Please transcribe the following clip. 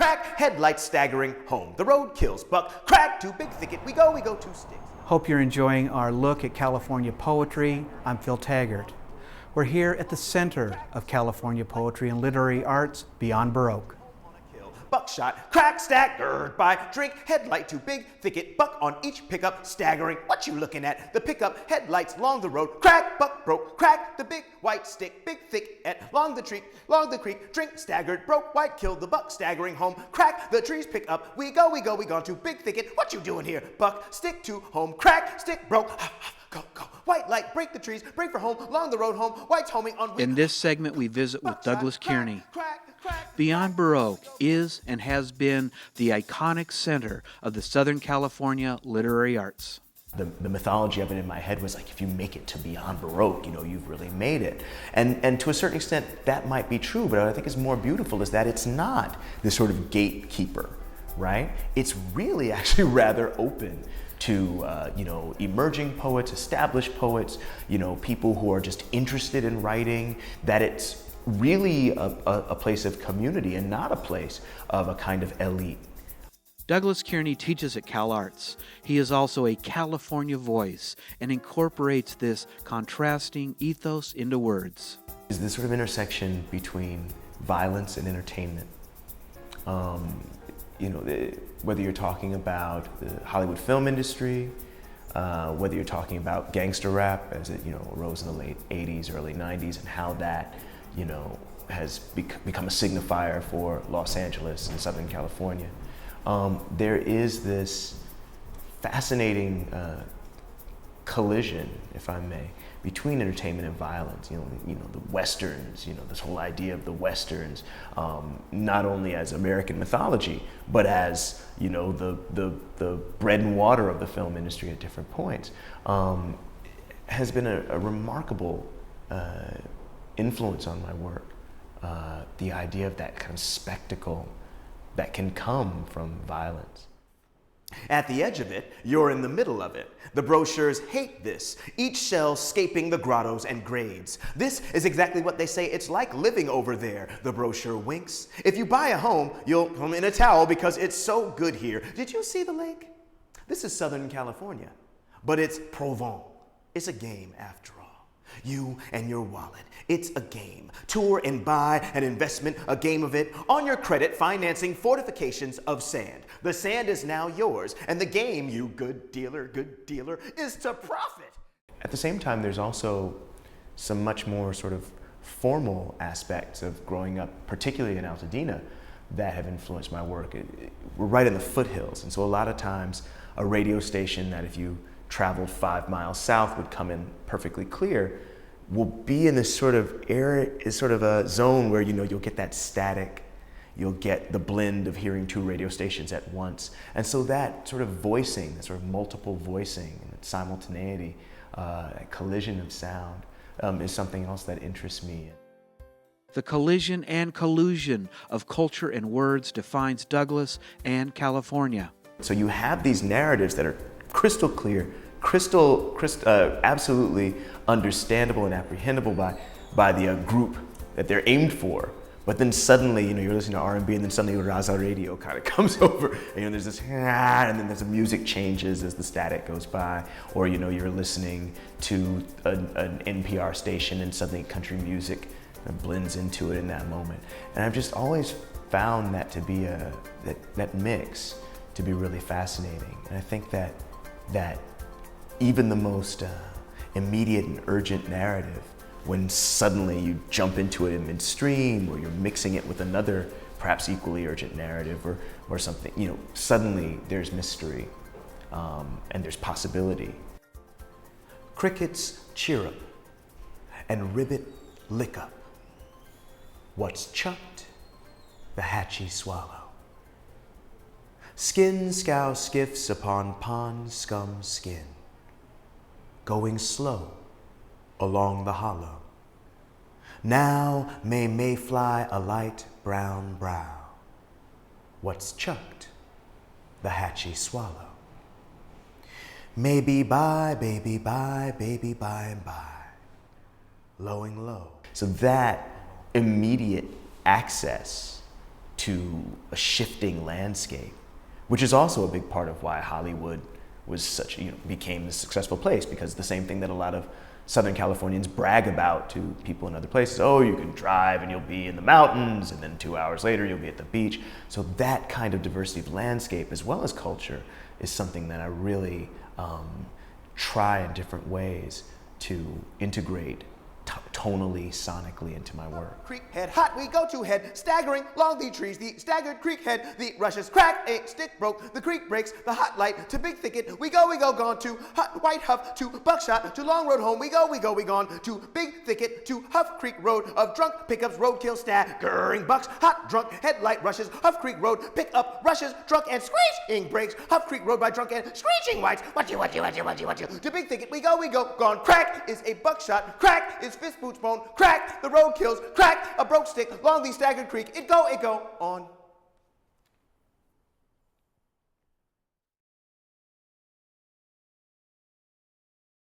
crack, headlights staggering home. The road kills buck, crack, too big thicket, we go two sticks. Hope you're enjoying our look at California poetry. I'm Phil Taggart. We're here at the center of California poetry and literary arts beyond Baroque. Buckshot, crack, staggered by drink, headlight too big, thicket, buck on each pickup, staggering. What you looking at? The pickup, headlights long the road, crack, buck broke, crack, the big white stick, big thick at long the creek, drink, staggered, broke, white killed the buck, staggering home, crack, the trees pick up, we gone to big thicket. What you doing here? Buck, stick to home, crack, stick broke, go, white light, break the trees, break for home, long the road home, white's homing on. In this segment, we visit with Douglas Kearney. Beyond Baroque is and has been the iconic center of the Southern California literary arts. The mythology of it in my head was like, if you make it to beyond Baroque, you've really made it. And to a certain extent, that might be true, but what I think is more beautiful is that it's not this sort of gatekeeper, right? It's really actually rather open to emerging poets, established poets, people who are just interested in writing, that it's really a place of community and not a place of a kind of elite. Douglas Kearney teaches at Cal Arts. He is also a California voice and incorporates this contrasting ethos into words. Is this sort of intersection between violence and entertainment. Whether you're talking about the Hollywood film industry, whether you're talking about gangster rap as it arose in the late 80s, early 90s, and how that has become a signifier for Los Angeles and Southern California. There is this fascinating collision, if I may, between entertainment and violence. The Westerns, this whole idea of the Westerns, not only as American mythology, but as the bread and water of the film industry at different points, has been a remarkable influence on my work. The idea of that kind of spectacle that can come from violence. At the edge of it, you're in the middle of it. The brochures hate this, each cell scaping the grottos and grades. This is exactly what they say it's like living over there, the brochure winks. If you buy a home, you'll come in a towel because it's so good here. Did you see the lake? This is Southern California, but it's Provence. It's a game after all. You and your wallet. It's a game. Tour and buy an investment, a game of it. On your credit, financing fortifications of sand. The sand is now yours, and the game, you good dealer, is to profit. At the same time, there's also some much more sort of formal aspects of growing up, particularly in Altadena, that have influenced my work. We're right in the foothills, and so a lot of times a radio station that if you traveled 5 miles south would come in perfectly clear, will be in this sort of a zone where you'll get that static, you'll get the blend of hearing 2 radio stations at once. And so that sort of voicing, that sort of multiple voicing and simultaneity, that collision of sound is something else that interests me. The collision and collusion of culture and words defines Douglas and California. So you have these narratives that are crystal clear, absolutely understandable and apprehendable by the group that they're aimed for. But then suddenly, you're listening to R&B, and then suddenly Raza Radio kind of comes over, and there's this, and then the music changes as the static goes by, or you're listening to an NPR station, and suddenly country music blends into it in that moment. And I've just always found that to be that mix to be really fascinating. And I think that even the most immediate and urgent narrative, when suddenly you jump into it in midstream, or you're mixing it with another perhaps equally urgent narrative or something, suddenly there's mystery and there's possibility. Crickets chirrup and ribbit lick up. What's chucked, the hatchie swallow. Skin scow skiffs upon pond scum skin, going slow along the hollow. Now may fly a light brown brow. What's chucked, the hatchie swallow. Maybe by, baby by, baby by and by, lowing low. So that immediate access to a shifting landscape, which is also a big part of why Hollywood was such, became this successful place, because the same thing that a lot of Southern Californians brag about to people in other places. Oh, you can drive and you'll be in the mountains, and then 2 hours later you'll be at the beach. So that kind of diversity of landscape as well as culture is something that I really try in different ways to integrate tonally, sonically into my work. Creek head, hot we go to head, staggering along the trees, the staggered creek head, the rushes crack, a stick broke, the creek breaks, the hot light to big thicket, we go, gone to hot white huff, to buckshot, to long road home, we gone to big thicket, to Huff Creek Road of drunk pickups, roadkill, staggering bucks, hot drunk, headlight rushes, Huff Creek Road, pick up rushes, drunk and screeching breaks, Huff Creek Road by drunk and screeching whites, what you, to big thicket, we go, gone, crack is a buckshot, crack is fist boots bone, crack, the road kills, crack, a broke stick, long the staggered creek, it go on.